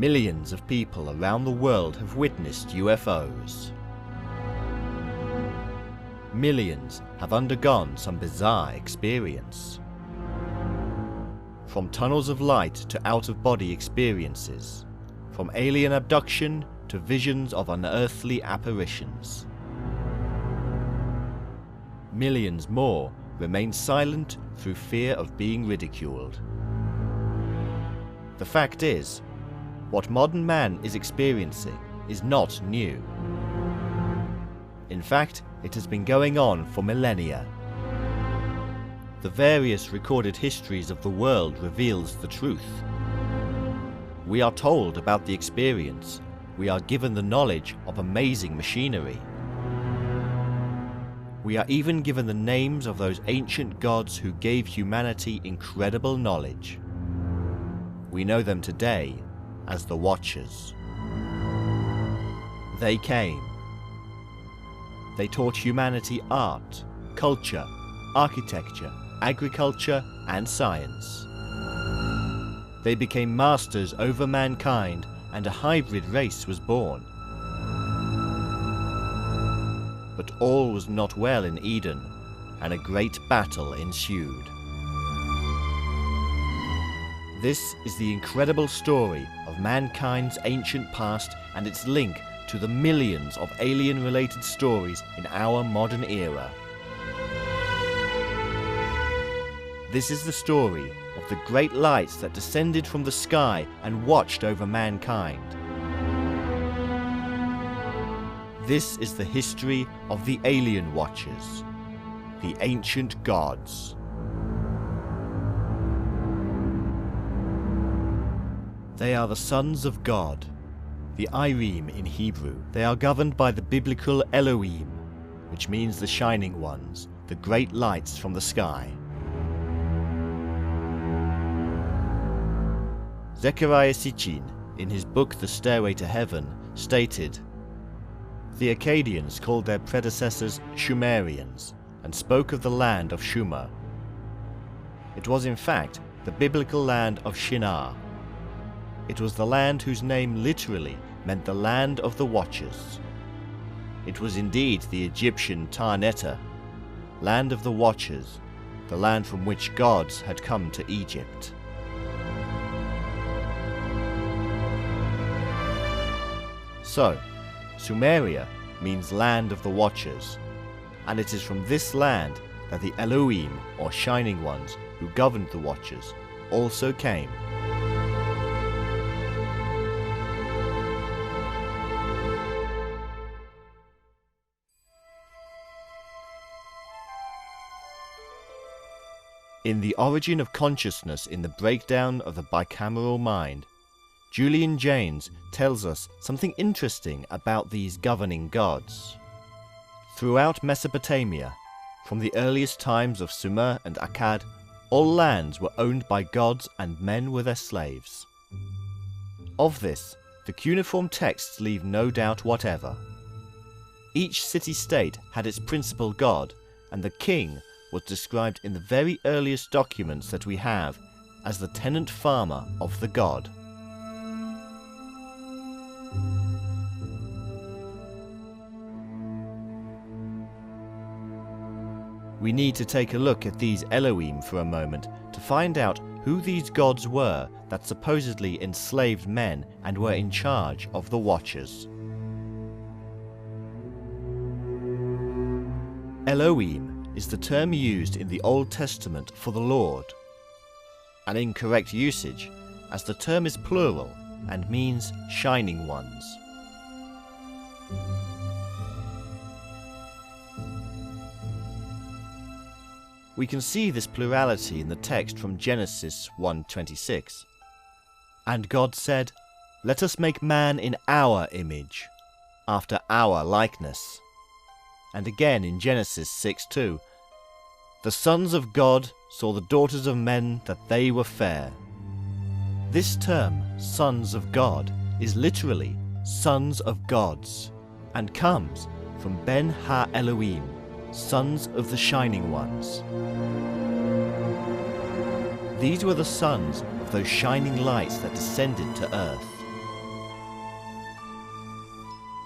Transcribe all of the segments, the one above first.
Millions of people around the world have witnessed UFOs. Millions have undergone some bizarre experience. From tunnels of light to out-of-body experiences, from alien abduction to visions of unearthly apparitions. Millions more remain silent through fear of being ridiculed. The fact is, what modern man is experiencing is not new. In fact, it has been going on for millennia. The various recorded histories of the world reveals the truth. We are told about the experience. We are given the knowledge of amazing machinery. We are even given the names of those ancient gods who gave humanity incredible knowledge. We know them today as the Watchers. They came. They taught humanity art, culture, architecture, agriculture, and science. They became masters over mankind, and a hybrid race was born. But all was not well in Eden, and a great battle ensued. This is the incredible story of mankind's ancient past and its link to the millions of alien-related stories in our modern era. This is the story of the great lights that descended from the sky and watched over mankind. This is the history of the alien watchers, the ancient gods. They are the sons of God, the Irim in Hebrew. They are governed by the biblical Elohim, which means the shining ones, the great lights from the sky. Zechariah Sitchin, in his book The Stairway to Heaven, stated, "The Akkadians called their predecessors Shumerians and spoke of the land of Shumer. It was in fact the biblical land of Shinar. It was the land whose name literally meant the land of the Watchers. It was indeed the Egyptian Tar-Neta, land of the Watchers, the land from which gods had come to Egypt." So, Sumeria means land of the Watchers, and it is from this land that the Elohim, or Shining Ones, who governed the Watchers, also came. In The Origin of Consciousness in the Breakdown of the Bicameral Mind, Julian Jaynes tells us something interesting about these governing gods. Throughout Mesopotamia, from the earliest times of Sumer and Akkad, all lands were owned by gods and men were their slaves. Of this, the cuneiform texts leave no doubt whatever. Each city-state had its principal god, and the king was described in the very earliest documents that we have as the tenant farmer of the god. We need to take a look at these Elohim for a moment to find out who these gods were that supposedly enslaved men and were in charge of the Watchers. Elohim is the term used in the Old Testament for the Lord. An incorrect usage, as the term is plural and means shining ones. We can see this plurality in the text from Genesis 1:26. "And God said, Let us make man in our image, after our likeness." And again in Genesis 6:2, "The sons of God saw the daughters of men that they were fair." This term, sons of God, is literally sons of gods, and comes from Ben Ha-Elohim, sons of the Shining Ones. These were the sons of those shining lights that descended to earth.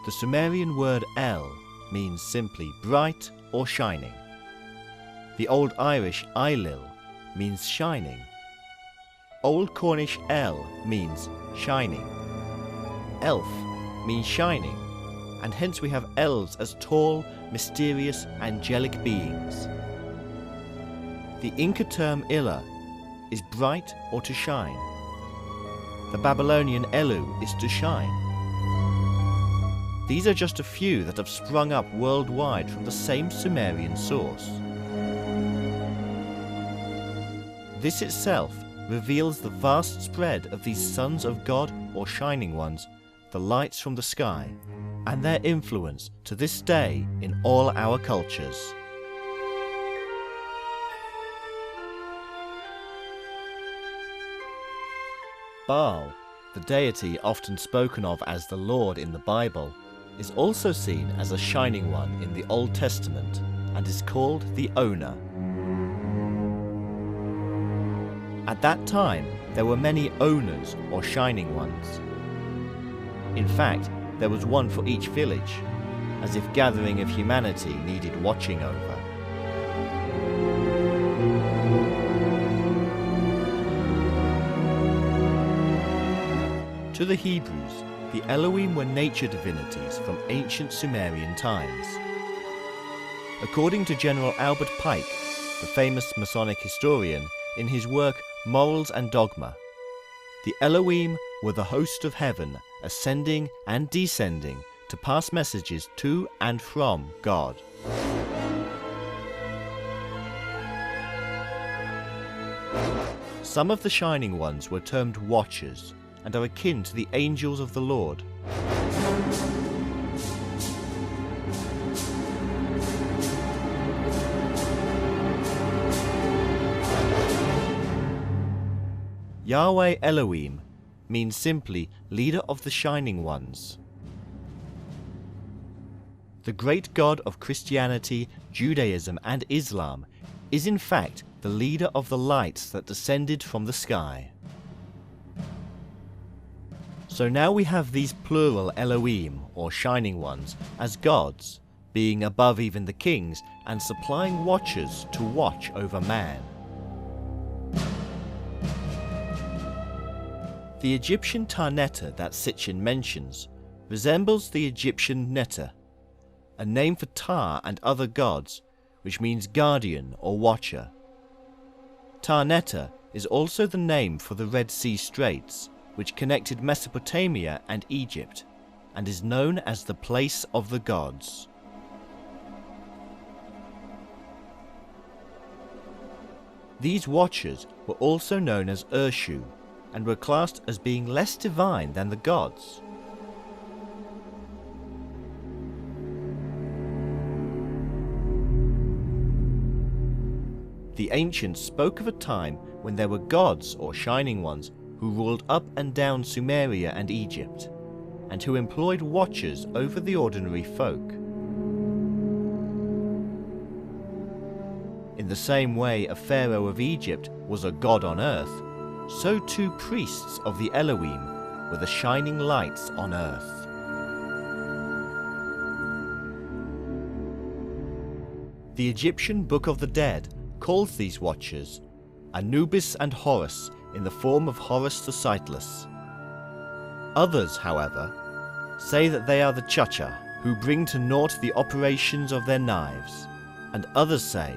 The Sumerian word El means simply bright or shining. The Old Irish Eilil means shining. Old Cornish El means shining. Elf means shining, and hence we have elves as tall, mysterious, angelic beings. The Inca term Illa is bright or to shine. The Babylonian Elu is to shine. These are just a few that have sprung up worldwide from the same Sumerian source. This itself reveals the vast spread of these sons of God or shining ones, the lights from the sky, and their influence to this day in all our cultures. Baal, the deity often spoken of as the Lord in the Bible, is also seen as a shining one in the Old Testament and is called the Owner. At that time, there were many owners or shining ones. In fact, there was one for each village, as if gathering of humanity needed watching over. To the Hebrews, the Elohim were nature divinities from ancient Sumerian times. According to General Albert Pike, the famous Masonic historian, in his work Morals and Dogma, the Elohim were the host of heaven ascending and descending to pass messages to and from God. Some of the shining ones were termed watchers and are akin to the angels of the Lord. Yahweh Elohim means simply leader of the shining ones. The great God of Christianity, Judaism and Islam is in fact the leader of the lights that descended from the sky. So now we have these plural Elohim, or shining ones, as gods, being above even the kings and supplying watchers to watch over man. The Egyptian Tar-Netta that Sitchin mentions resembles the Egyptian Netta, a name for Tar and other gods, which means guardian or watcher. Tar-Netta is also the name for the Red Sea Straits, which connected Mesopotamia and Egypt, and is known as the place of the gods. These watchers were also known as Urshu, and were classed as being less divine than the gods. The ancients spoke of a time when there were gods or shining ones who ruled up and down Sumeria and Egypt, and who employed watchers over the ordinary folk. In the same way a pharaoh of Egypt was a god on earth, so too priests of the Elohim were the shining lights on earth. The Egyptian Book of the Dead calls these watchers Anubis and Horus in the form of Horus the Sightless. Others, however, say that they are the Chacha, who bring to naught the operations of their knives, and others say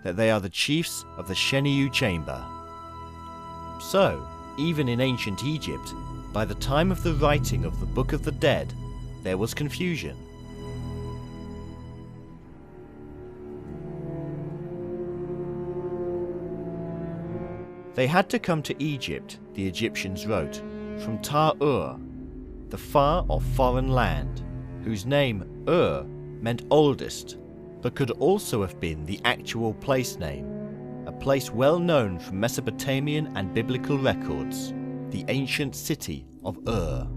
that they are the chiefs of the Sheniu chamber. So, even in ancient Egypt, by the time of the writing of the Book of the Dead, there was confusion. They had to come to Egypt, the Egyptians wrote, from Tar-Ur, the far or foreign land, whose name Ur meant oldest, but could also have been the actual place name, a place well known from Mesopotamian and biblical records, the ancient city of Ur.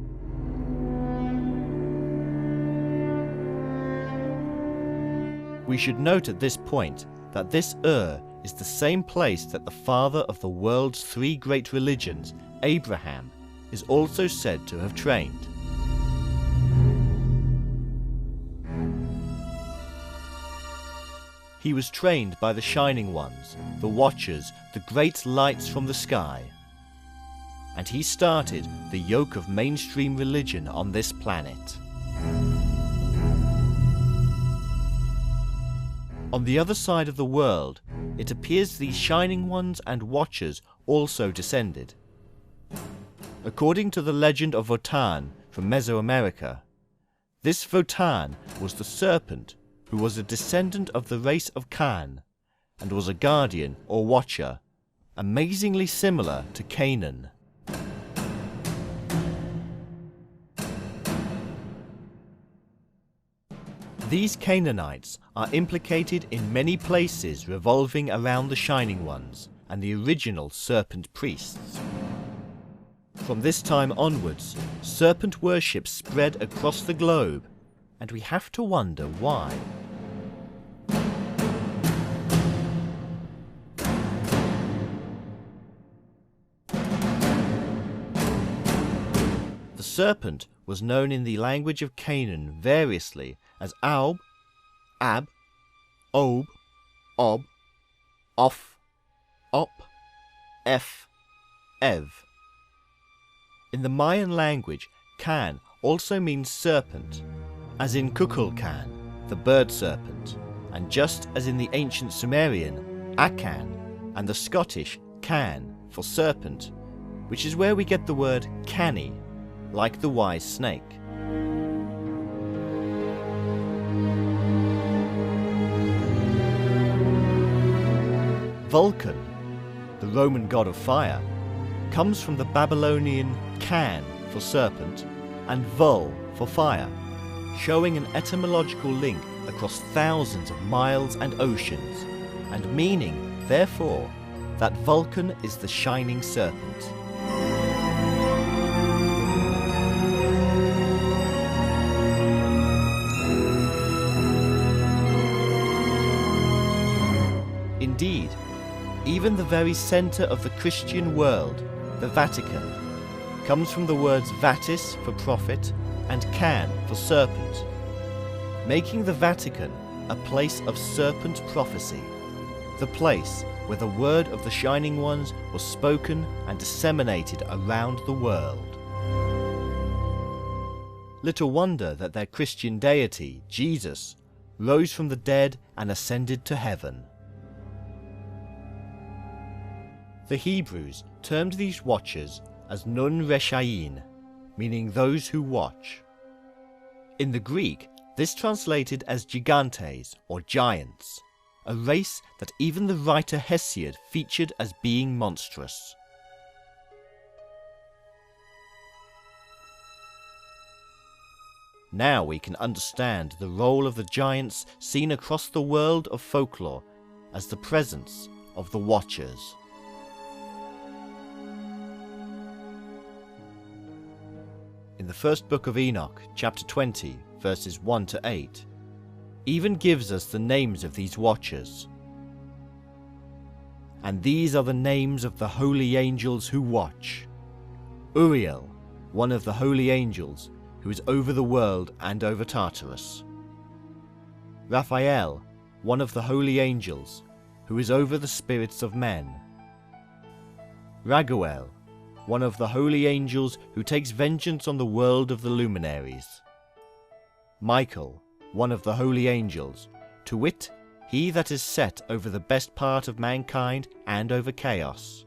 We should note at this point that this Ur is the same place that the father of the world's three great religions, Abraham, is also said to have trained. He was trained by the Shining Ones, the Watchers, the great lights from the sky. And he started the yoke of mainstream religion on this planet. On the other side of the world, it appears these Shining Ones and Watchers also descended. According to the legend of Wotan from Mesoamerica, this Wotan was the Serpent, who was a descendant of the race of Khan, and was a guardian or watcher, amazingly similar to Canaan. These Canaanites are implicated in many places revolving around the Shining Ones and the original Serpent priests. From this time onwards, Serpent worship spread across the globe, and we have to wonder why. The Serpent was known in the language of Canaan variously as Aub, Ab, Ob, Ob, Oph, Op, Eph, Ev. In the Mayan language, Can also means serpent, as in Kukulkan, the bird serpent, and just as in the ancient Sumerian, Akan, and the Scottish Can for serpent, which is where we get the word canny, like the wise snake. Vulcan, the Roman god of fire, comes from the Babylonian Can for serpent and Vul for fire, showing an etymological link across thousands of miles and oceans, and meaning, therefore, that Vulcan is the shining serpent. Indeed, even the very centre of the Christian world, the Vatican, comes from the words vatis for prophet and can for serpent, making the Vatican a place of serpent prophecy, the place where the word of the Shining Ones was spoken and disseminated around the world. Little wonder that their Christian deity, Jesus, rose from the dead and ascended to heaven. The Hebrews termed these watchers as Nun Reshayin, meaning those who watch. In the Greek, this translated as gigantes, or giants, a race that even the writer Hesiod featured as being monstrous. Now we can understand the role of the giants seen across the world of folklore as the presence of the Watchers. In the first book of Enoch, chapter 20, verses 1 to 8, even gives us the names of these watchers. And these are the names of the holy angels who watch. Uriel, one of the holy angels, who is over the world and over Tartarus. Raphael, one of the holy angels, who is over the spirits of men. Raguel, one of the holy angels who takes vengeance on the world of the luminaries. Michael, one of the holy angels, to wit, he that is set over the best part of mankind and over chaos.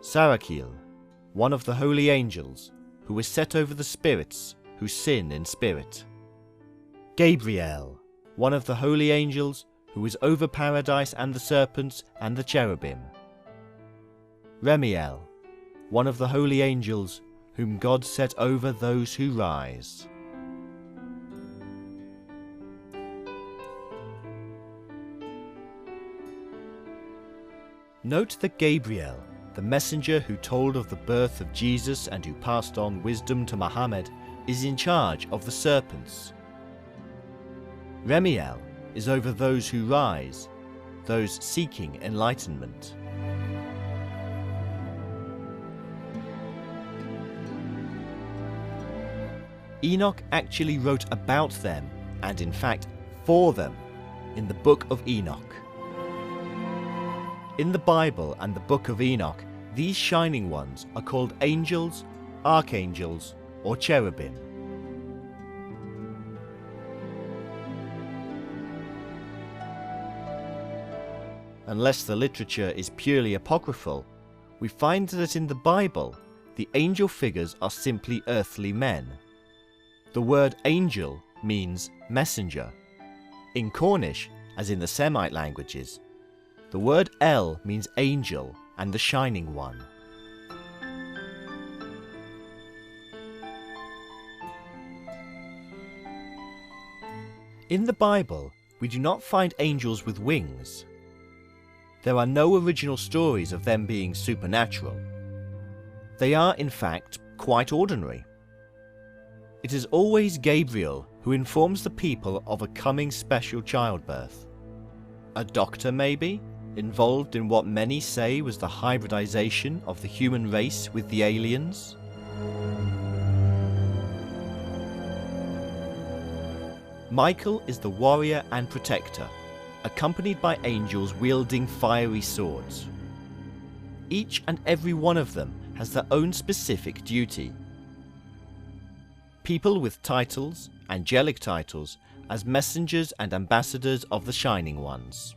Sarakiel, one of the holy angels, who is set over the spirits who sin in spirit. Gabriel, one of the holy angels, who is over paradise and the serpents and the cherubim. Remiel, one of the holy angels, whom God set over those who rise. Note that Gabriel, the messenger who told of the birth of Jesus and who passed on wisdom to Muhammad, is in charge of the serpents. Remiel is over those who rise, those seeking enlightenment. Enoch actually wrote about them, and in fact for them, in the Book of Enoch. In the Bible and the Book of Enoch, these shining ones are called angels, archangels, or cherubim. Unless the literature is purely apocryphal, we find that in the Bible, the angel figures are simply earthly men. The word angel means messenger. In Cornish, as in the Semite languages, the word El means angel and the shining one. In the Bible, we do not find angels with wings. There are no original stories of them being supernatural. They are, in fact, quite ordinary. It is always Gabriel who informs the people of a coming special childbirth. A doctor, maybe, involved in what many say was the hybridization of the human race with the aliens? Michael is the warrior and protector, accompanied by angels wielding fiery swords. Each and every one of them has their own specific duty. People with titles, angelic titles, as messengers and ambassadors of the Shining Ones.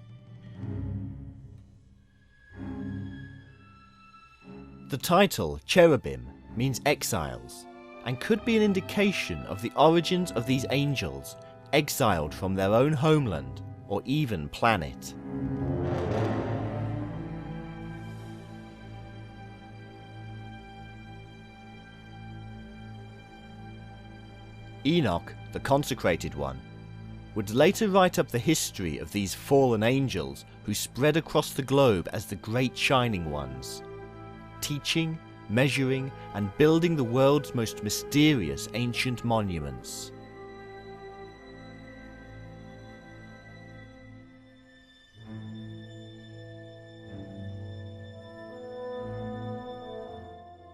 The title cherubim means exiles, and could be an indication of the origins of these angels, exiled from their own homeland or even planet. Enoch, the consecrated one, would later write up the history of these fallen angels who spread across the globe as the Great Shining Ones, teaching, measuring, and building the world's most mysterious ancient monuments.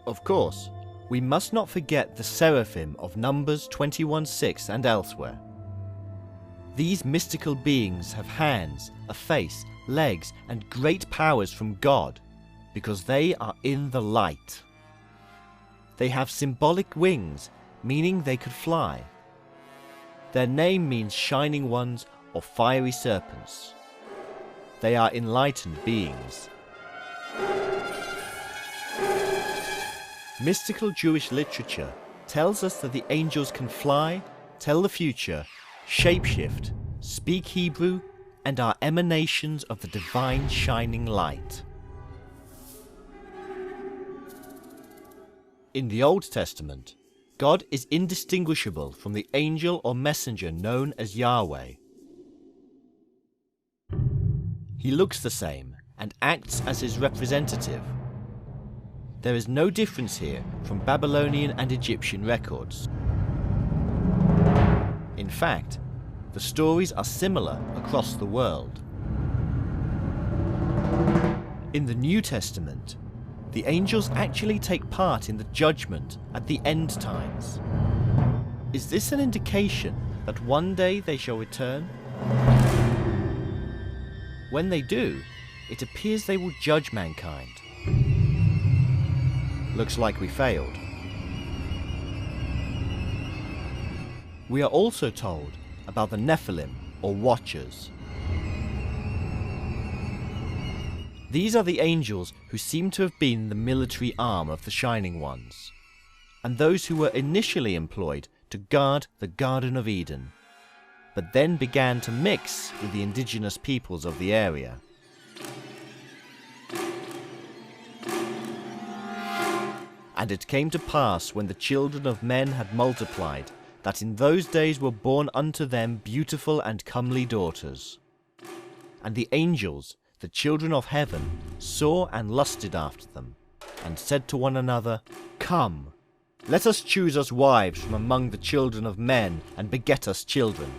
Of course, we must not forget the seraphim of Numbers 21:6 and elsewhere. These mystical beings have hands, a face, legs, and great powers from God, because they are in the light. They have symbolic wings, meaning they could fly. Their name means shining ones or fiery serpents. They are enlightened beings. Mystical Jewish literature tells us that the angels can fly, tell the future, shapeshift, speak Hebrew, and are emanations of the divine shining light. In the Old Testament, God is indistinguishable from the angel or messenger known as Yahweh. He looks the same and acts as his representative. There is no difference here from Babylonian and Egyptian records. In fact, the stories are similar across the world. In the New Testament, the angels actually take part in the judgment at the end times. Is this an indication that one day they shall return? When they do, it appears they will judge mankind. Looks like we failed. We are also told about the Nephilim, or Watchers. These are the angels who seem to have been the military arm of the Shining Ones, and those who were initially employed to guard the Garden of Eden, but then began to mix with the indigenous peoples of the area. And it came to pass, when the children of men had multiplied, that in those days were born unto them beautiful and comely daughters. And the angels, the children of heaven, saw and lusted after them, and said to one another, Come, let us choose us wives from among the children of men, and beget us children.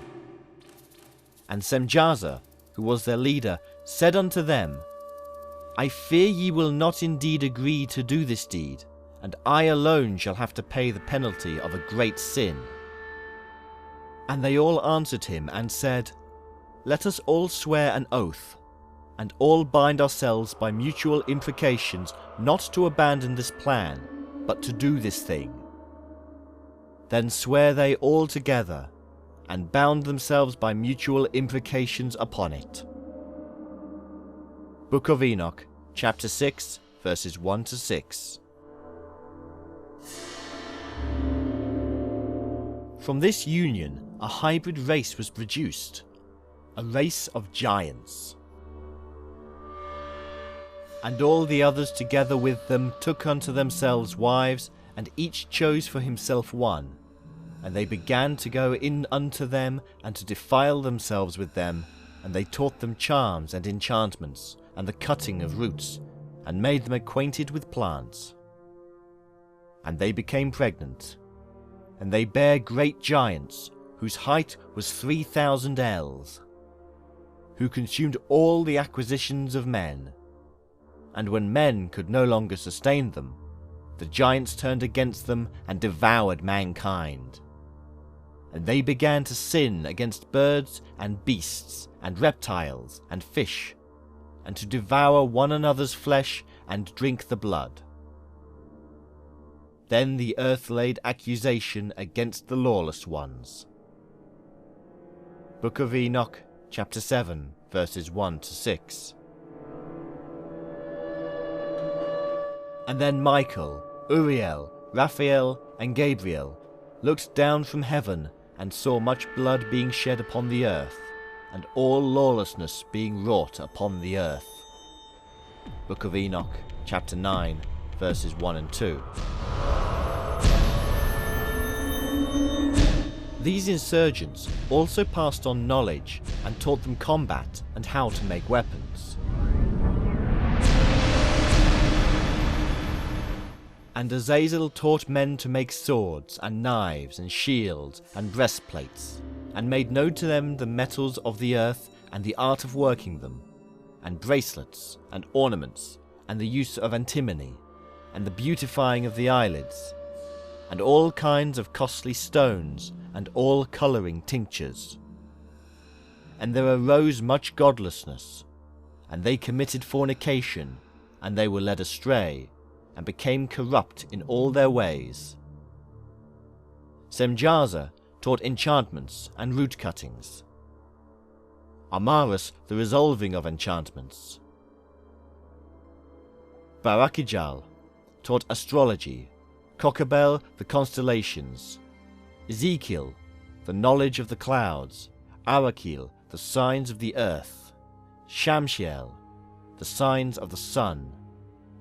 And Semjaza, who was their leader, said unto them, I fear ye will not indeed agree to do this deed, and I alone shall have to pay the penalty of a great sin. And they all answered him and said, let us all swear an oath, and all bind ourselves by mutual imprecations not to abandon this plan, but to do this thing. Then swear they all together, and bound themselves by mutual imprecations upon it. Book of Enoch, chapter 6, verses 1 to 6. From this union, a hybrid race was produced, a race of giants. And all the others together with them took unto themselves wives, and each chose for himself one. And they began to go in unto them, and to defile themselves with them, and they taught them charms and enchantments, and the cutting of roots, and made them acquainted with plants. And they became pregnant, and they bare great giants, whose height was 3,000 ells, who consumed all the acquisitions of men. And when men could no longer sustain them, the giants turned against them and devoured mankind. And they began to sin against birds and beasts and reptiles and fish, and to devour one another's flesh and drink the blood. Then the earth laid accusation against the lawless ones. Book of Enoch, chapter 7, verses 1 to 6. And then Michael, Uriel, Raphael, and Gabriel looked down from heaven and saw much blood being shed upon the earth, and all lawlessness being wrought upon the earth. Book of Enoch, chapter 9, verses 1 and 2. These insurgents also passed on knowledge and taught them combat and how to make weapons. And Azazel taught men to make swords and knives and shields and breastplates, and made known to them the metals of the earth and the art of working them, and bracelets and ornaments, and the use of antimony, and the beautifying of the eyelids, and all kinds of costly stones, and all colouring tinctures. And there arose much godlessness, and they committed fornication, and they were led astray, and became corrupt in all their ways. Semjaza taught enchantments and root cuttings. Amaras the resolving of enchantments. Barakijal taught astrology, Kokabel the constellations, Ezekiel the knowledge of the clouds, Arakil the signs of the earth, Shamshiel the signs of the sun,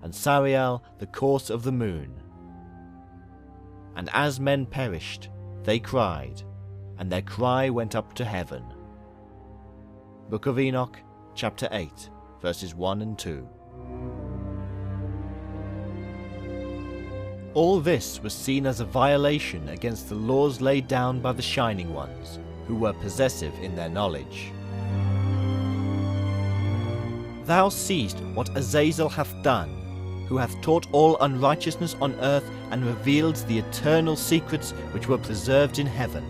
and Sariel the course of the moon. And as men perished, they cried, and their cry went up to heaven. Book of Enoch, chapter 8, verses 1 and 2. All this was seen as a violation against the laws laid down by the Shining Ones, who were possessive in their knowledge. Thou seest what Azazel hath done, who hath taught all unrighteousness on earth, and revealed the eternal secrets which were preserved in heaven,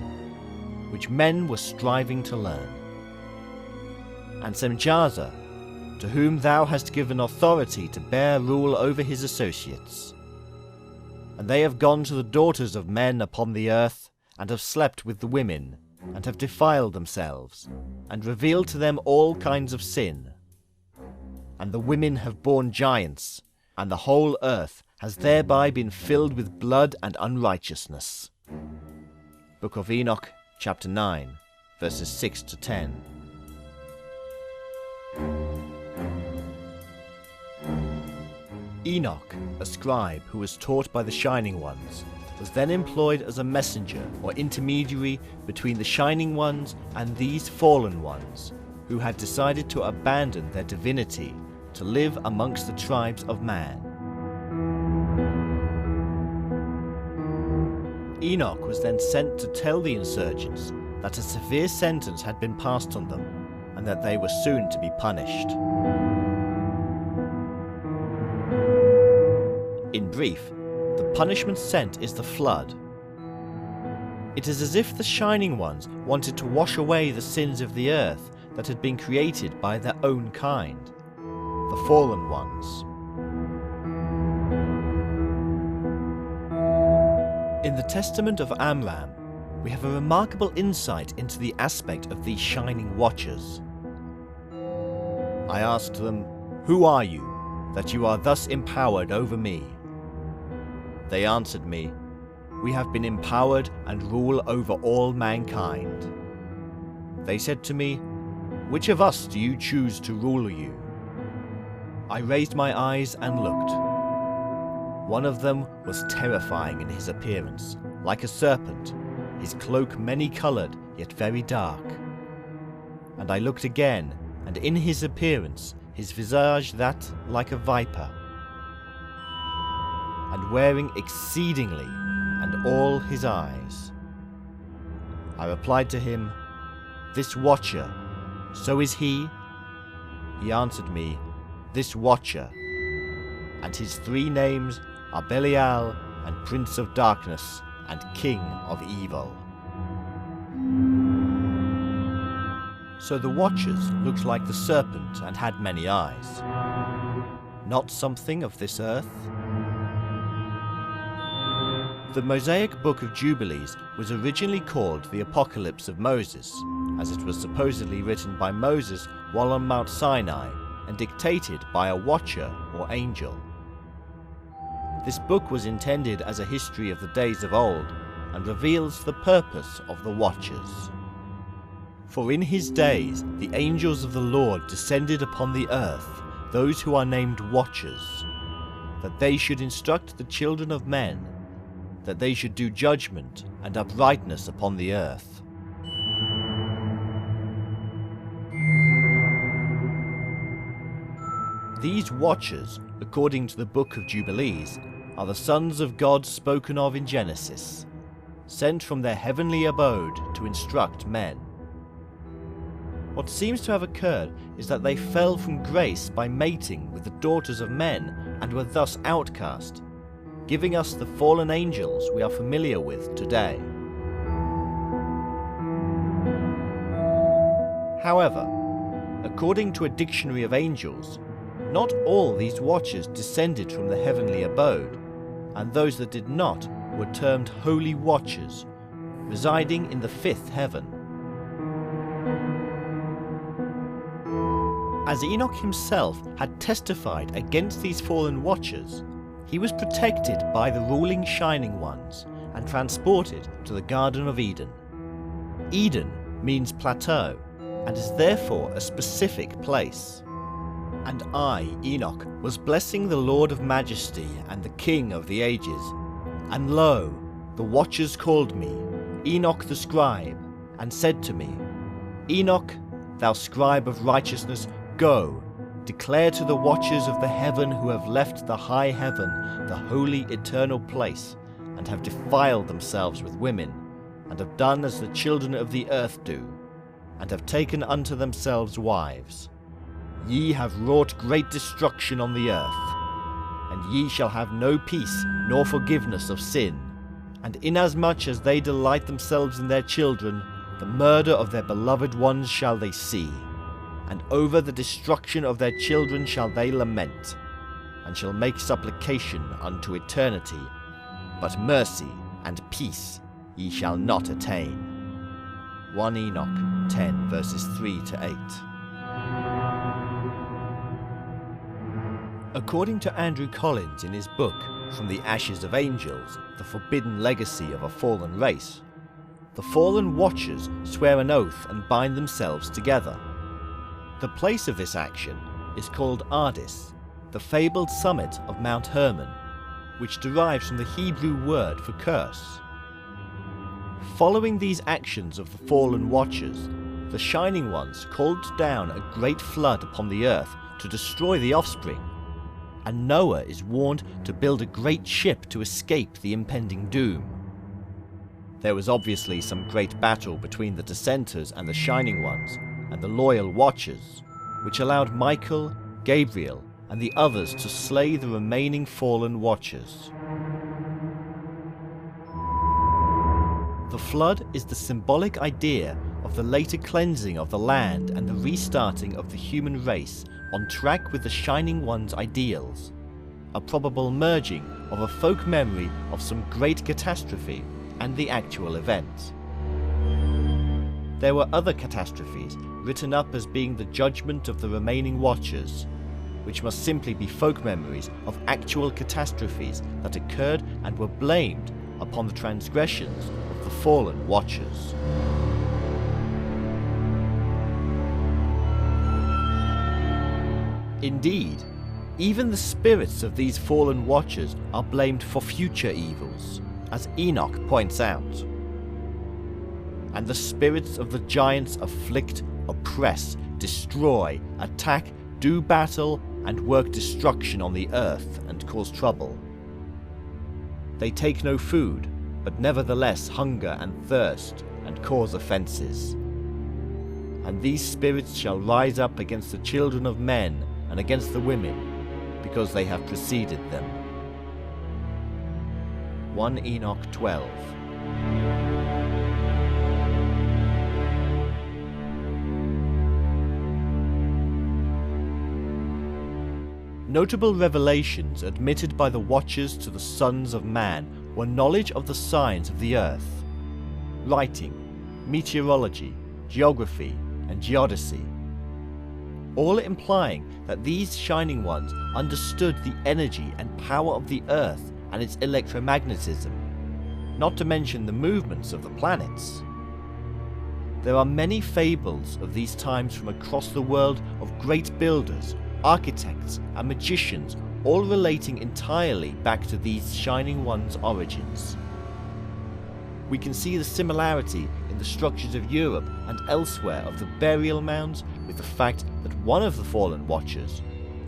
which men were striving to learn. And Semjaza, to whom thou hast given authority to bear rule over his associates. And they have gone to the daughters of men upon the earth, and have slept with the women, and have defiled themselves, and revealed to them all kinds of sin. And the women have borne giants, and the whole earth has thereby been filled with blood and unrighteousness. Book of Enoch, chapter 9, verses 6 to 10. Enoch, a scribe who was taught by the Shining Ones, was then employed as a messenger or intermediary between the Shining Ones and these fallen ones, who had decided to abandon their divinity to live amongst the tribes of man. Enoch was then sent to tell the insurgents that a severe sentence had been passed on them, and that they were soon to be punished. In brief, the punishment sent is the flood. It is as if the Shining Ones wanted to wash away the sins of the earth that had been created by their own kind, the fallen ones. In the Testament of Amram, we have a remarkable insight into the aspect of these shining watchers. I asked them, "Who are you, that you are thus empowered over me?" They answered me, "We have been empowered and rule over all mankind." They said to me, "Which of us do you choose to rule you?" I raised my eyes and looked. One of them was terrifying in his appearance, like a serpent, his cloak many-coloured yet very dark. And I looked again, and in his appearance, his visage that like a viper, and wearing exceedingly, and all his eyes. I replied to him, "This watcher, so is he?" He answered me, "This watcher, and his 3 names are Belial, and Prince of Darkness, and King of Evil." So the watchers looked like the serpent and had many eyes. Not something of this earth? The Mosaic Book of Jubilees was originally called the Apocalypse of Moses, as it was supposedly written by Moses while on Mount Sinai and dictated by a watcher or angel. This book was intended as a history of the days of old and reveals the purpose of the watchers. For in his days the angels of the Lord descended upon the earth, those who are named watchers, that they should instruct the children of men, that they should do judgment and uprightness upon the earth. These watchers, according to the Book of Jubilees, are the sons of God spoken of in Genesis, sent from their heavenly abode to instruct men. What seems to have occurred is that they fell from grace by mating with the daughters of men and were thus outcast, giving us the fallen angels we are familiar with today. However, according to a dictionary of angels, not all these watchers descended from the heavenly abode, and those that did not were termed holy watchers, residing in the 5th heaven. As Enoch himself had testified against these fallen watchers, he was protected by the ruling Shining Ones and transported to the Garden of Eden. Eden means plateau, and is therefore a specific place. And I, Enoch, was blessing the Lord of Majesty and the King of the ages. And lo, the watchers called me, Enoch the scribe, and said to me, "Enoch, thou scribe of righteousness, go, declare to the watchers of the heaven who have left the high heaven, the holy eternal place, and have defiled themselves with women, and have done as the children of the earth do, and have taken unto themselves wives. Ye have wrought great destruction on the earth, and ye shall have no peace nor forgiveness of sin. And inasmuch as they delight themselves in their children, the murder of their beloved ones shall they see, and over the destruction of their children shall they lament, and shall make supplication unto eternity, but mercy and peace ye shall not attain." 1 Enoch 10 verses 3 to 8. According to Andrew Collins in his book, From the Ashes of Angels, The Forbidden Legacy of a Fallen Race, the fallen watchers swear an oath and bind themselves together. The place of this action is called Ardis, the fabled summit of Mount Hermon, which derives from the Hebrew word for curse. Following these actions of the fallen watchers, the Shining Ones called down a great flood upon the earth to destroy the offspring, and Noah is warned to build a great ship to escape the impending doom. There was obviously some great battle between the dissenters and the Shining Ones, and the loyal watchers, which allowed Michael, Gabriel, and the others to slay the remaining fallen watchers. The flood is the symbolic idea of the later cleansing of the land and the restarting of the human race on track with the Shining One's ideals, a probable merging of a folk memory of some great catastrophe and the actual event. There were other catastrophes written up as being the judgment of the remaining Watchers, which must simply be folk memories of actual catastrophes that occurred and were blamed upon the transgressions of the fallen Watchers. Indeed, even the spirits of these fallen Watchers are blamed for future evils, as Enoch points out. And the spirits of the giants afflict, oppress, destroy, attack, do battle, and work destruction on the earth and cause trouble. They take no food, but nevertheless hunger and thirst, and cause offences. And these spirits shall rise up against the children of men and against the women, because they have preceded them. 1 Enoch 12. Notable revelations admitted by the Watchers to the sons of man were knowledge of the signs of the earth, writing, meteorology, geography, and geodesy, all implying that these Shining Ones understood the energy and power of the earth and its electromagnetism, not to mention the movements of the planets. There are many fables of these times from across the world of great builders, architects, and magicians, all relating entirely back to these Shining Ones' origins. We can see the similarity in the structures of Europe and elsewhere of the burial mounds with the fact that one of the fallen Watchers,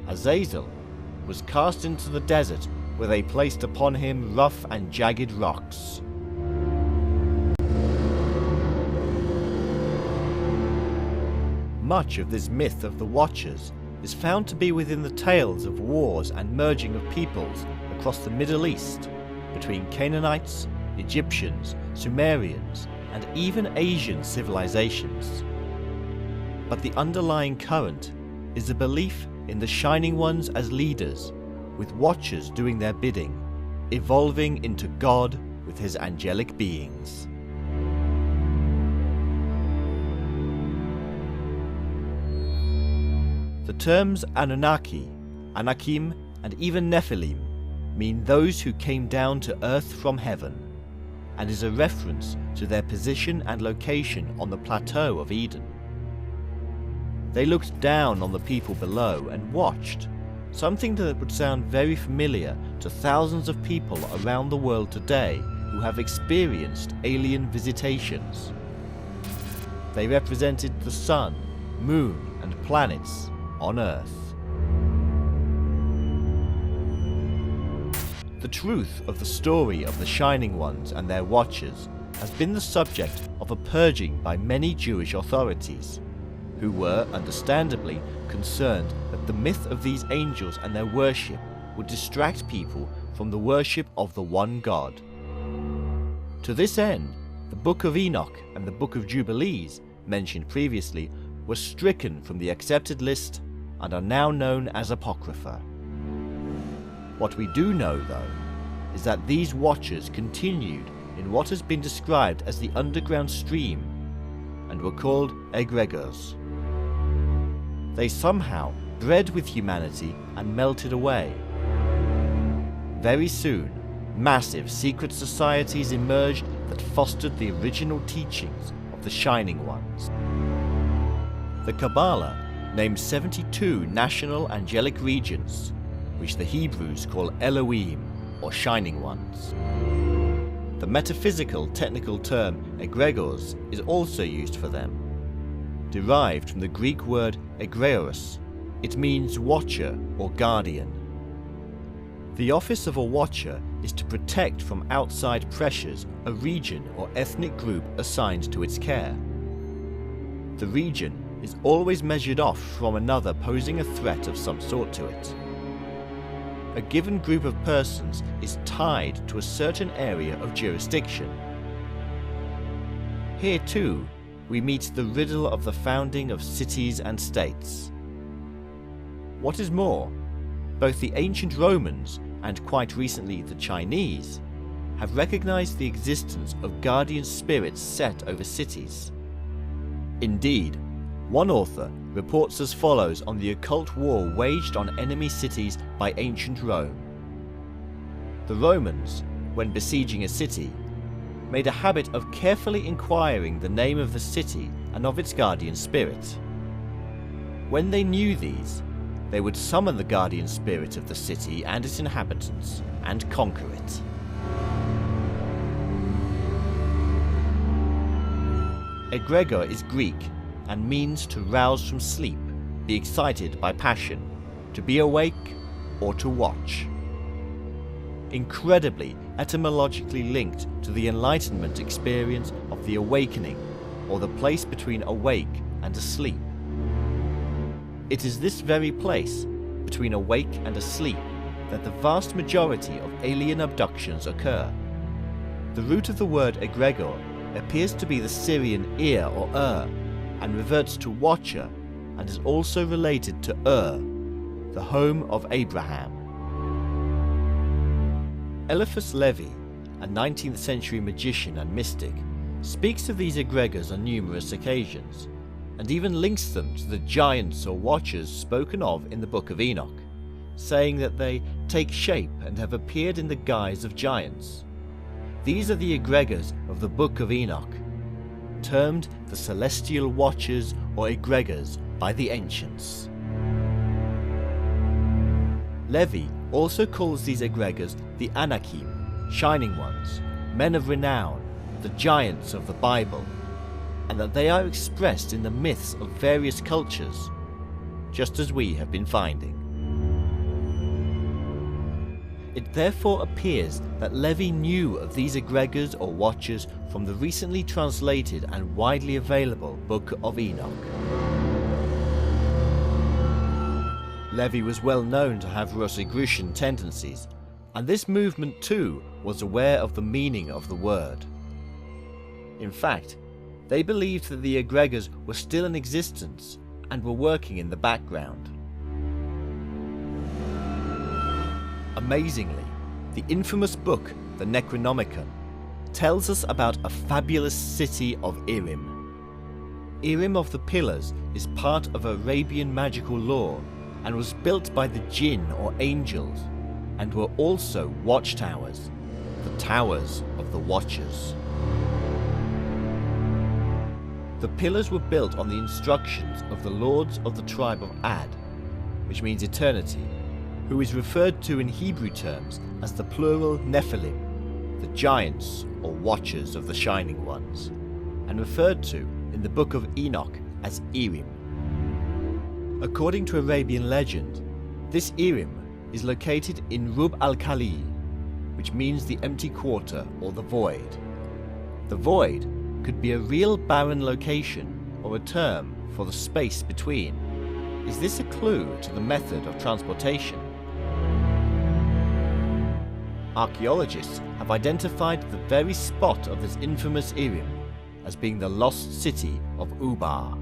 Azazel, was cast into the desert where they placed upon him rough and jagged rocks. Much of this myth of the Watchers is found to be within the tales of wars and merging of peoples across the Middle East, between Canaanites, Egyptians, Sumerians, and even Asian civilizations. But the underlying current is a belief in the Shining Ones as leaders, with Watchers doing their bidding, evolving into God with his angelic beings. The terms Anunnaki, Anakim, and even Nephilim mean those who came down to earth from heaven, and is a reference to their position and location on the plateau of Eden. They looked down on the people below and watched, something that would sound very familiar to thousands of people around the world today who have experienced alien visitations. They represented the sun, moon, and planets on Earth. The truth of the story of the Shining Ones and their Watchers has been the subject of a purging by many Jewish authorities, who were understandably concerned that the myth of these angels and their worship would distract people from the worship of the one God. To this end, the Book of Enoch and the Book of Jubilees, mentioned previously, were stricken from the accepted list and are now known as Apocrypha. What we do know, though, is that these Watchers continued in what has been described as the underground stream and were called egregors. They somehow bred with humanity and melted away. Very soon, massive secret societies emerged that fostered the original teachings of the Shining Ones. The Kabbalah named 72 national angelic regions, which the Hebrews call Elohim, or Shining Ones. The metaphysical technical term egregors is also used for them. Derived from the Greek word egregoros, it means watcher or guardian. The office of a watcher is to protect from outside pressures a region or ethnic group assigned to its care. The region is always measured off from another posing a threat of some sort to it. A given group of persons is tied to a certain area of jurisdiction. Here too, we meet the riddle of the founding of cities and states. What is more, both the ancient Romans and quite recently the Chinese have recognized the existence of guardian spirits set over cities. Indeed, one author reports as follows on the occult war waged on enemy cities by ancient Rome. The Romans, when besieging a city, made a habit of carefully inquiring the name of the city and of its guardian spirit. When they knew these, they would summon the guardian spirit of the city and its inhabitants and conquer it. Egregor is Greek and means to rouse from sleep, be excited by passion, to be awake, or to watch. Incredibly etymologically linked to the Enlightenment experience of the awakening, or the place between awake and asleep. It is this very place, between awake and asleep, that the vast majority of alien abductions occur. The root of the word egregor appears to be the Syrian ear or and reverts to watcher, and is also related to the home of Abraham. Eliphas Levi, a 19th century magician and mystic, speaks of these egregors on numerous occasions, and even links them to the giants or watchers spoken of in the Book of Enoch, saying that they take shape and have appeared in the guise of giants. These are the egregors of the Book of Enoch, termed the celestial watchers or egregors by the ancients. Levi also calls these egregors the Anakim, shining ones, men of renown, the giants of the Bible, and that they are expressed in the myths of various cultures, just as we have been finding. It therefore appears that Levi knew of these egregors or watchers from the recently translated and widely available Book of Enoch. Levi was well known to have Rosicrucian tendencies, and this movement too was aware of the meaning of the word. In fact, they believed that the egregors were still in existence and were working in the background. Amazingly, the infamous book, the Necronomicon, tells us about a fabulous city of Irim. Irim of the Pillars is part of Arabian magical lore and was built by the jinn or angels, and were also watchtowers, the towers of the watchers. The pillars were built on the instructions of the lords of the tribe of Ad, which means eternity, who is referred to in Hebrew terms as the plural Nephilim, the giants or watchers of the Shining Ones, and referred to in the Book of Enoch as Irim. According to Arabian legend, this Irim is located in Rub al-Khali, which means the empty quarter or the void. The void could be a real barren location or a term for the space between. Is this a clue to the method of transportation? Archaeologists have identified the very spot of this infamous Irim as being the lost city of Ubar.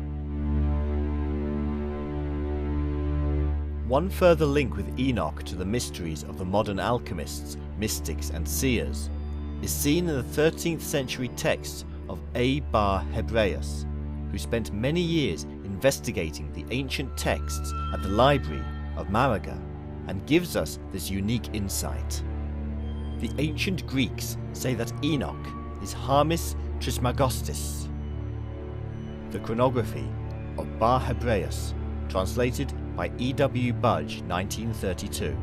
One further link with Enoch to the mysteries of the modern alchemists, mystics and seers is seen in the 13th century texts of A. Bar Hebraeus, who spent many years investigating the ancient texts at the Library of Malaga and gives us this unique insight. The ancient Greeks say that Enoch is Hermes Trismegistus. The chronography of Bar Hebraeus, translated by E. W. Budge, 1932.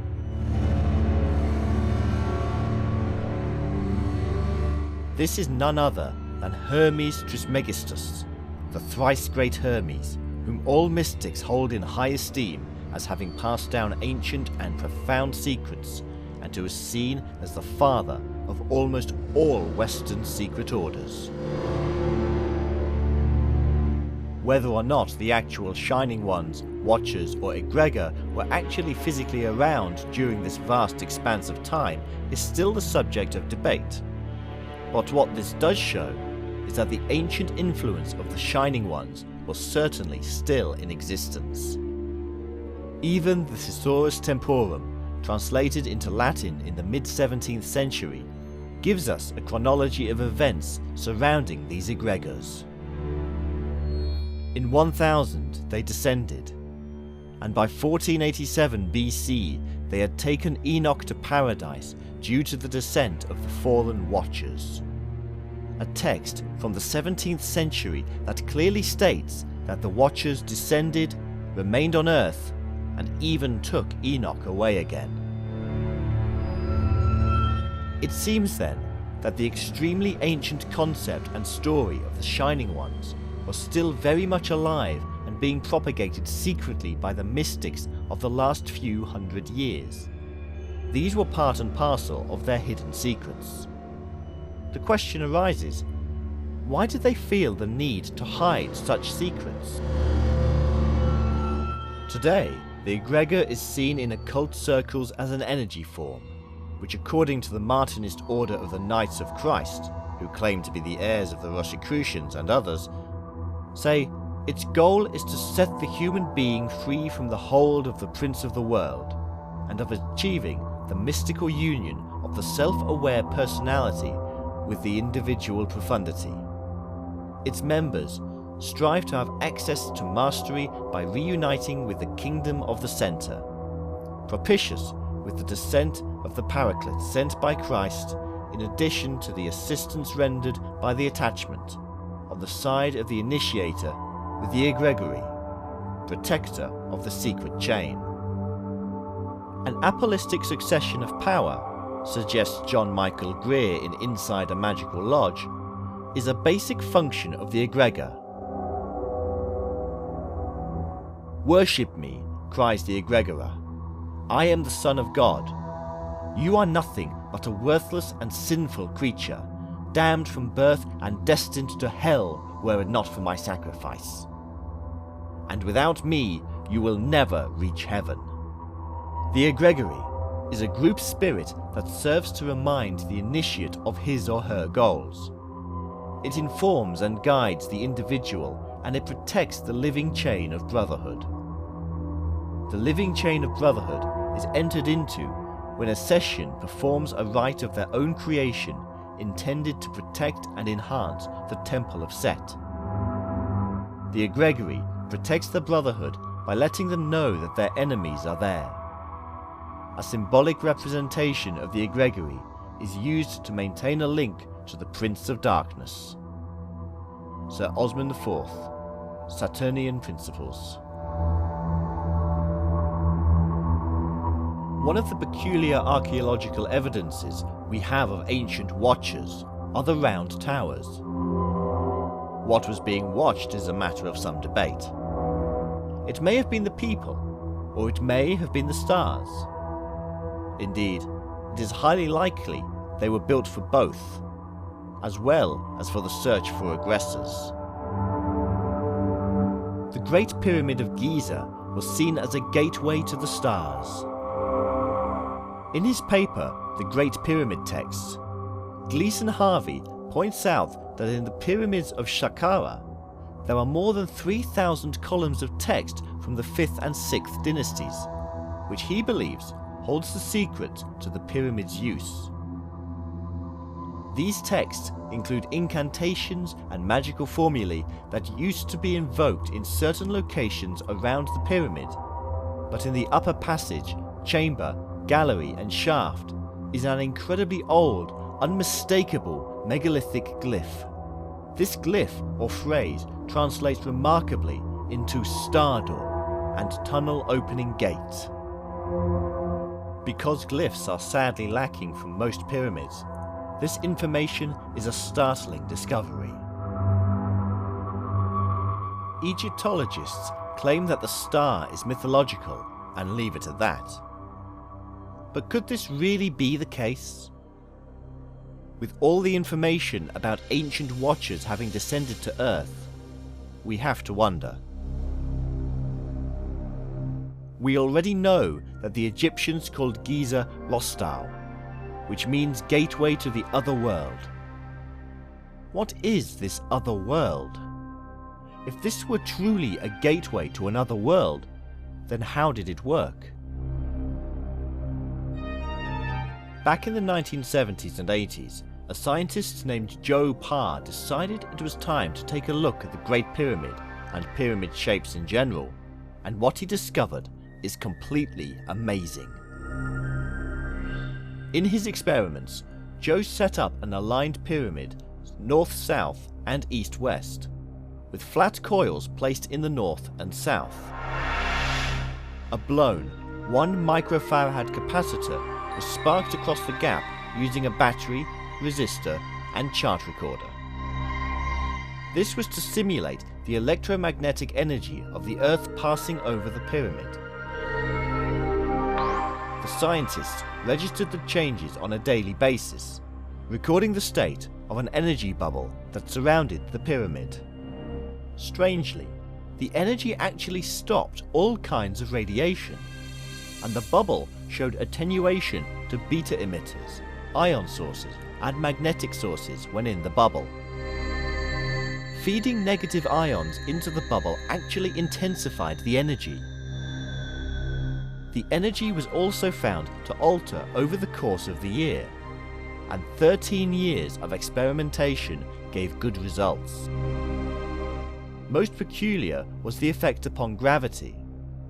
This is none other than Hermes Trismegistus, the thrice great Hermes, whom all mystics hold in high esteem as having passed down ancient and profound secrets, and who is seen as the father of almost all Western secret orders. Whether or not the actual Shining Ones, Watchers or Egregor were actually physically around during this vast expanse of time is still the subject of debate. But what this does show is that the ancient influence of the Shining Ones was certainly still in existence. Even the Thesaurus Temporum, translated into Latin in the mid-17th century, gives us a chronology of events surrounding these egregors. In 1000 they descended, and by 1487 BC they had taken Enoch to paradise due to the descent of the fallen Watchers. A text from the 17th century that clearly states that the Watchers descended, remained on earth, and even took Enoch away again. It seems then that the extremely ancient concept and story of the Shining Ones was still very much alive and being propagated secretly by the mystics of the last few hundred years. These were part and parcel of their hidden secrets. The question arises, why did they feel the need to hide such secrets? Today, the egregor is seen in occult circles as an energy form, which according to the Martinist Order of the Knights of Christ, who claim to be the heirs of the Rosicrucians and others, say its goal is to set the human being free from the hold of the Prince of the World, and of achieving the mystical union of the self-aware personality with the individual profundity. Its members strive to have access to mastery by reuniting with the kingdom of the center, propitious with the descent of the Paraclete sent by Christ, in addition to the assistance rendered by the attachment, on the side of the initiator, with the egregory, protector of the secret chain. An apostolic succession of power, suggests John Michael Greer in Inside a Magical Lodge, is a basic function of the egregor. "Worship me," cries the egregora. "I am the Son of God. You are nothing but a worthless and sinful creature, damned from birth and destined to hell were it not for my sacrifice. And without me you will never reach heaven." The egregory is a group spirit that serves to remind the initiate of his or her goals. It informs and guides the individual, and it protects the living chain of brotherhood. The living chain of brotherhood is entered into when a session performs a rite of their own creation intended to protect and enhance the Temple of Set. The egregory protects the brotherhood by letting them know that their enemies are there. A symbolic representation of the egregory is used to maintain a link to the Prince of Darkness. Sir Osmond IV, Saturnian Principles. One of the peculiar archaeological evidences we have of ancient watchers are the round towers. What was being watched is a matter of some debate. It may have been the people, or it may have been the stars. Indeed, it is highly likely they were built for both, as well as for the search for aggressors. The Great Pyramid of Giza was seen as a gateway to the stars. In his paper, The Great Pyramid Texts, Gleason Harvey points out that in the pyramids of Saqqara, there are more than 3,000 columns of text from the 5th and 6th dynasties, which he believes holds the secret to the pyramid's use. These texts include incantations and magical formulae that used to be invoked in certain locations around the pyramid, but in the upper passage, chamber, gallery and shaft is an incredibly old, unmistakable megalithic glyph. This glyph or phrase translates remarkably into star door and tunnel opening gate. Because glyphs are sadly lacking from most pyramids, this information is a startling discovery. Egyptologists claim that the star is mythological and leave it at that. But could this really be the case? With all the information about ancient watchers having descended to Earth, we have to wonder. We already know that the Egyptians called Giza Rostau, which means gateway to the other world. What is this other world? If this were truly a gateway to another world, then how did it work? Back in the 1970s and 80s, a scientist named Joe Parr decided it was time to take a look at the Great Pyramid and pyramid shapes in general, and what he discovered is completely amazing. In his experiments, Joe set up an aligned pyramid north-south and east-west, with flat coils placed in the north and south. A blown 1 microfarad capacitor was sparked across the gap using a battery, resistor and chart recorder. This was to simulate the electromagnetic energy of the Earth passing over the pyramid. The scientists registered the changes on a daily basis, recording the state of an energy bubble that surrounded the pyramid. Strangely, the energy actually stopped all kinds of radiation, and the bubble showed attenuation to beta emitters, ion sources and magnetic sources when in the bubble. Feeding negative ions into the bubble actually intensified the energy. The energy was also found to alter over the course of the year, and 13 years of experimentation gave good results. Most peculiar was the effect upon gravity,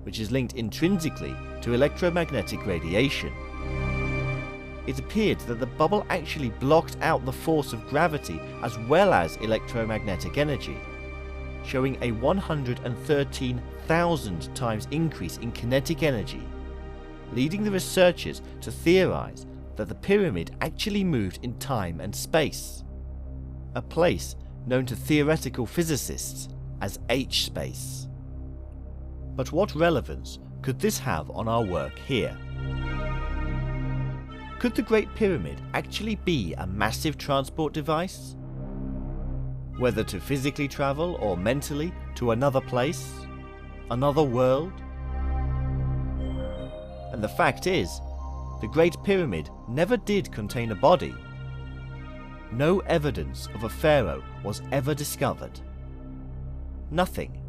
which is linked intrinsically to electromagnetic radiation. It appeared that the bubble actually blocked out the force of gravity as well as electromagnetic energy, showing a 113,000 times increase in kinetic energy, leading the researchers to theorize that the pyramid actually moved in time and space, a place known to theoretical physicists as H-space. But what relevance could this have on our work here? Could the Great Pyramid actually be a massive transport device? Whether to physically travel or mentally to another place, another world? And the fact is, the Great Pyramid never did contain a body. No evidence of a pharaoh was ever discovered. Nothing.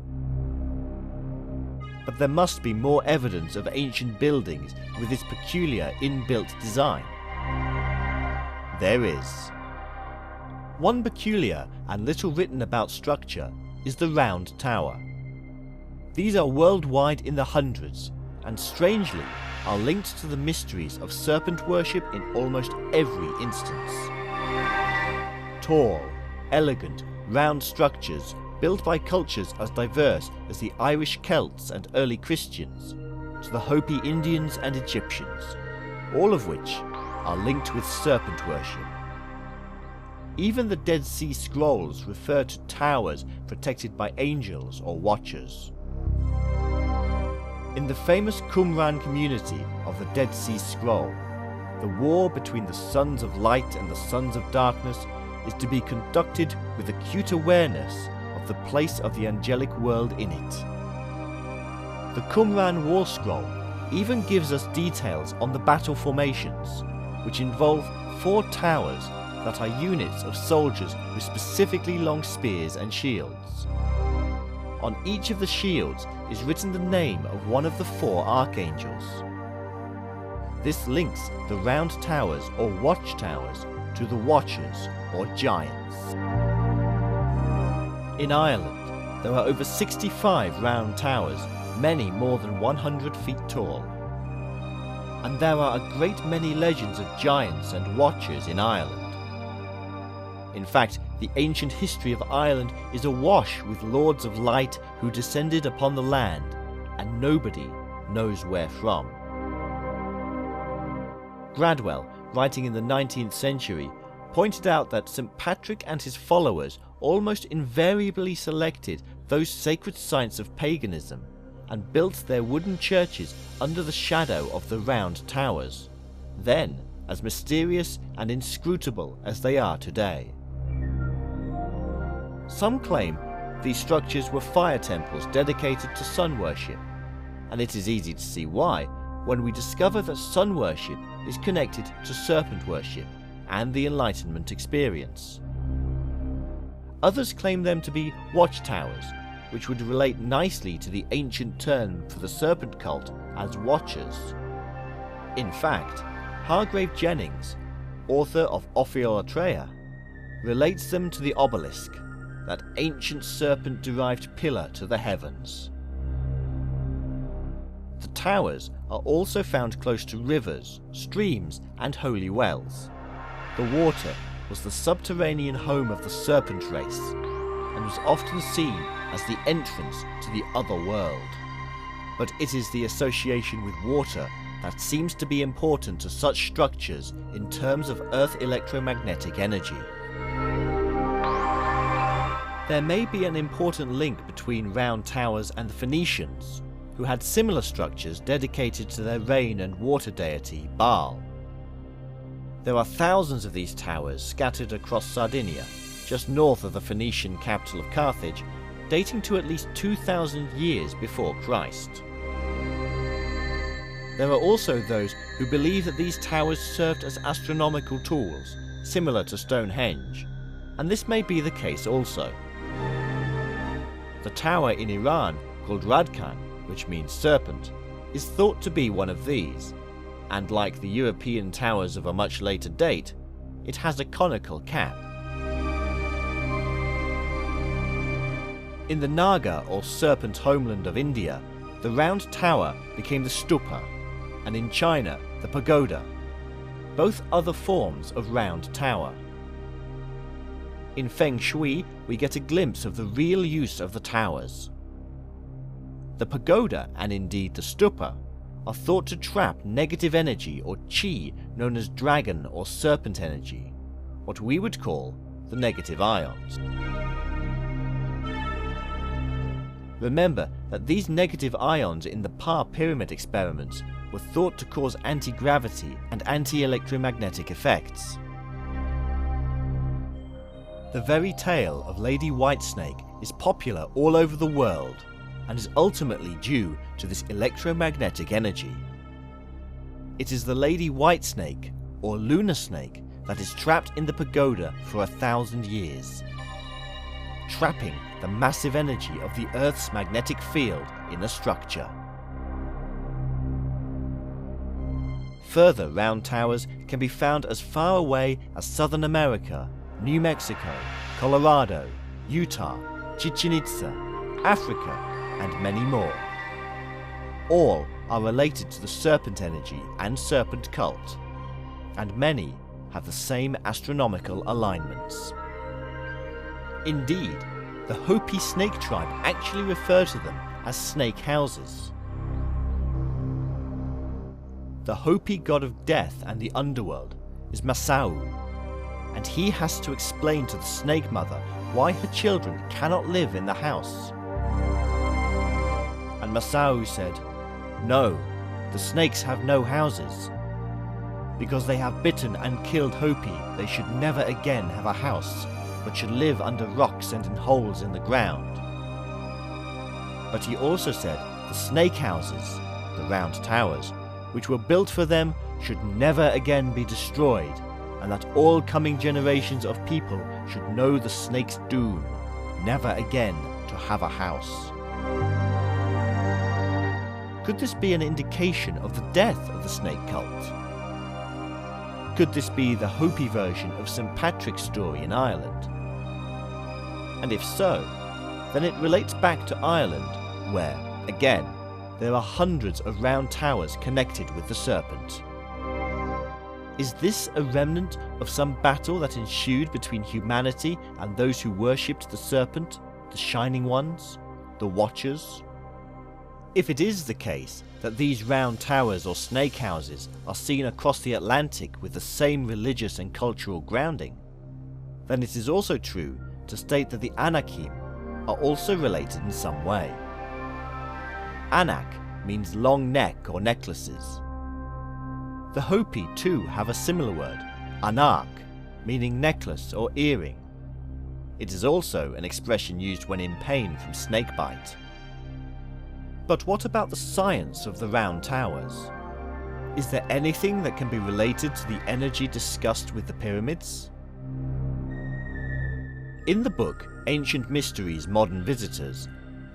But there must be more evidence of ancient buildings with this peculiar inbuilt design. There is. One peculiar and little written about structure is the Round Tower. These are worldwide in the hundreds, and strangely are linked to the mysteries of serpent worship in almost every instance. Tall, elegant, round structures built by cultures as diverse as the Irish Celts and early Christians, to the Hopi Indians and Egyptians, all of which are linked with serpent worship. Even the Dead Sea Scrolls refer to towers protected by angels or watchers. In the famous Qumran community of the Dead Sea Scroll, the war between the Sons of Light and the Sons of Darkness is to be conducted with acute awareness of the place of the angelic world in it. The Qumran War Scroll even gives us details on the battle formations, which involve 4 towers that are units of soldiers with specifically long spears and shields. On each of the shields is written the name of one of the 4 archangels. This links the round towers or watchtowers to the watchers or giants. In Ireland, there are over 65 round towers, many more than 100 feet tall. And there are a great many legends of giants and watchers in Ireland. In fact, the ancient history of Ireland is awash with lords of light who descended upon the land, and nobody knows where from. Gradwell, writing in the 19th century, pointed out that St. Patrick and his followers almost invariably selected those sacred sites of paganism and built their wooden churches under the shadow of the round towers, then as mysterious and inscrutable as they are today. Some claim these structures were fire temples dedicated to sun worship, and it is easy to see why when we discover that sun worship is connected to serpent worship and the Enlightenment experience. Others claim them to be watchtowers, which would relate nicely to the ancient term for the serpent cult as watchers. In fact, Hargrave Jennings, author of Ophiolotreia, relates them to the obelisk, that ancient serpent-derived pillar to the heavens. The towers are also found close to rivers, streams, and holy wells. The water was the subterranean home of the serpent race, and was often seen as the entrance to the other world. But it is the association with water that seems to be important to such structures in terms of Earth electromagnetic energy. There may be an important link between round towers and the Phoenicians, who had similar structures dedicated to their rain and water deity Baal. There are thousands of these towers scattered across Sardinia, just north of the Phoenician capital of Carthage, dating to at least 2,000 years before Christ. There are also those who believe that these towers served as astronomical tools, similar to Stonehenge, and this may be the case also. The tower in Iran, called Radkan, which means serpent, is thought to be one of these, and like the European towers of a much later date, it has a conical cap. In the Naga or serpent homeland of India, the round tower became the stupa, and in China, the pagoda, both other forms of round tower. In Feng Shui, we get a glimpse of the real use of the towers. The pagoda, and indeed the stupa, are thought to trap negative energy or chi known as dragon or serpent energy, what we would call the negative ions. Remember that these negative ions in the Par pyramid experiments were thought to cause anti-gravity and anti-electromagnetic effects. The very tale of Lady Whitesnake is popular all over the world and is ultimately due to this electromagnetic energy. It is the Lady Whitesnake, or lunar snake, that is trapped in the pagoda for 1,000 years, trapping the massive energy of the Earth's magnetic field in a structure. Further round towers can be found as far away as Southern America, New Mexico, Colorado, Utah, Chichen Itza, Africa, and many more. All are related to the serpent energy and serpent cult, and many have the same astronomical alignments. Indeed, the Hopi snake tribe actually refer to them as snake houses. The Hopi god of death and the underworld is Masau, and he has to explain to the snake mother why her children cannot live in the house. And Masau said, "No, the snakes have no houses. Because they have bitten and killed Hopi, they should never again have a house, but should live under rocks and in holes in the ground." But he also said the snake houses, the round towers, which were built for them, should never again be destroyed, and that all coming generations of people should know the snake's doom, never again to have a house. Could this be an indication of the death of the snake cult? Could this be the Hopi version of St. Patrick's story in Ireland? And if so, then it relates back to Ireland, where, again, there are hundreds of round towers connected with the serpent. Is this a remnant of some battle that ensued between humanity and those who worshipped the serpent, the Shining Ones, the Watchers? If it is the case that these round towers or snake houses are seen across the Atlantic with the same religious and cultural grounding, then it is also true to state that the Anakim are also related in some way. Anak means long neck or necklaces. The Hopi too have a similar word, anak, meaning necklace or earring. It is also an expression used when in pain from snakebite. But what about the science of the round towers? Is there anything that can be related to the energy discussed with the pyramids? In the book Ancient Mysteries, Modern Visitors,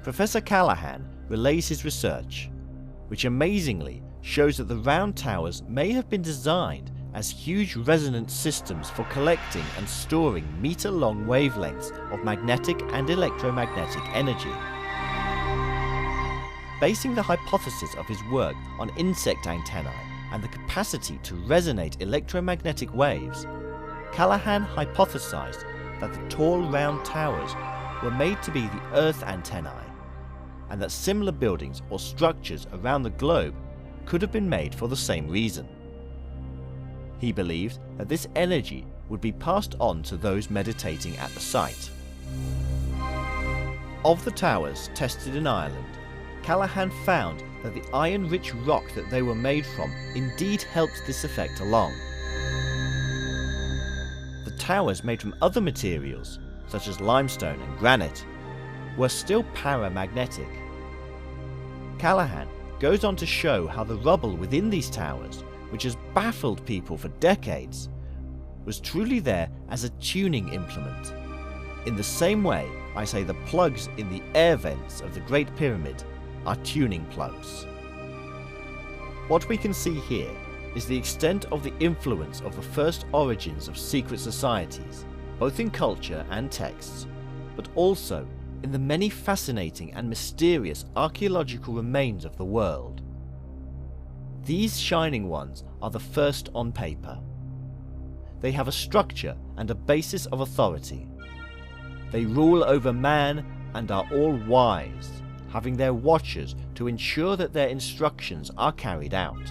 Professor Callahan relays his research, which amazingly shows that the round towers may have been designed as huge resonance systems for collecting and storing meter-long wavelengths of magnetic and electromagnetic energy. Basing the hypothesis of his work on insect antennae and the capacity to resonate electromagnetic waves, Callahan hypothesized that the tall round towers were made to be the Earth antennae, and that similar buildings or structures around the globe could have been made for the same reason. He believed that this energy would be passed on to those meditating at the site. Of the towers tested in Ireland, Callahan found that the iron-rich rock that they were made from indeed helped this effect along. The towers made from other materials, such as limestone and granite, were still paramagnetic. Callahan goes on to show how the rubble within these towers, which has baffled people for decades, was truly there as a tuning implement. In the same way I say the plugs in the air vents of the Great Pyramid are tuning plugs. What we can see here is the extent of the influence of the first origins of secret societies, both in culture and texts, but also in the many fascinating and mysterious archaeological remains of the world. These shining ones are the first on paper. They have a structure and a basis of authority. They rule over man and are all wise, having their watchers to ensure that their instructions are carried out.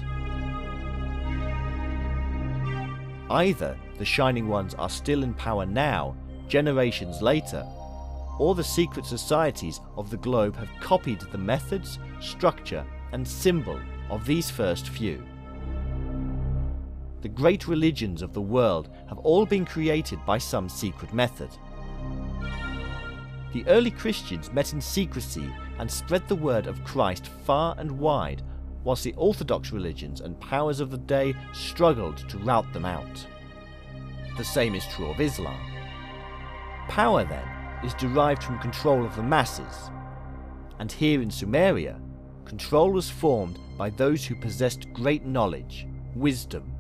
Either the Shining Ones are still in power now, generations later, or the secret societies of the globe have copied the methods, structure, and symbol of these first few. The great religions of the world have all been created by some secret method. The early Christians met in secrecy and spread the word of Christ far and wide, whilst the orthodox religions and powers of the day struggled to rout them out. The same is true of Islam. Power, then, is derived from control of the masses, and here in Sumeria, control was formed by those who possessed great knowledge, wisdom,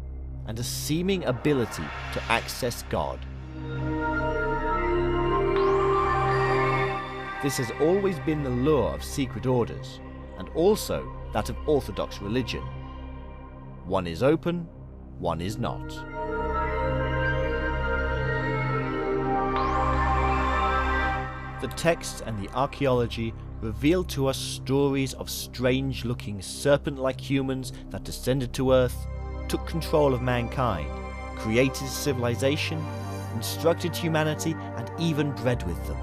and a seeming ability to access God. This has always been the lure of secret orders, and also that of orthodox religion. One is open, one is not. The texts and the archaeology reveal to us stories of strange-looking serpent-like humans that descended to Earth, took control of mankind, created civilization, instructed humanity, and even bred with them.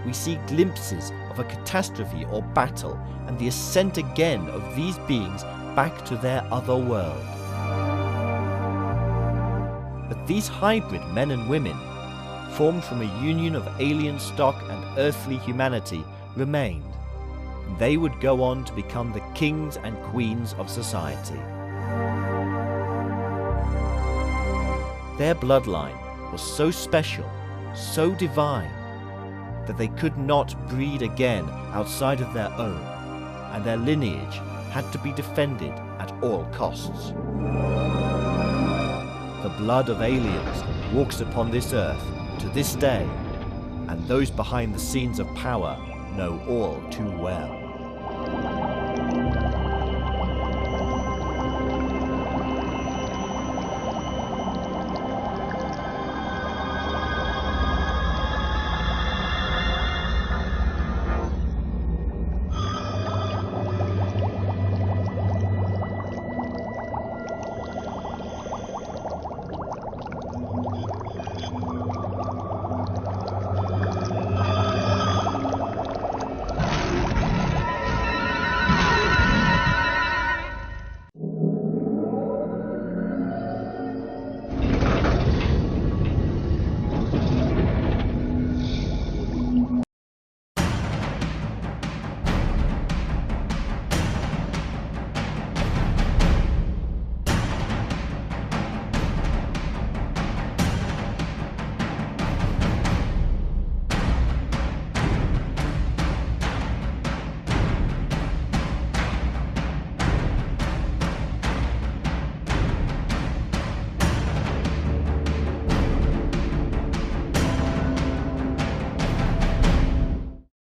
We see glimpses of a catastrophe or battle and the ascent again of these beings back to their other world. But these hybrid men and women, formed from a union of alien stock and earthly humanity, remained. They would go on to become the kings and queens of society. Their bloodline was so special, so divine, that they could not breed again outside of their own, and their lineage had to be defended at all costs. The blood of aliens walks upon this earth to this day, and those behind the scenes of power know all too well.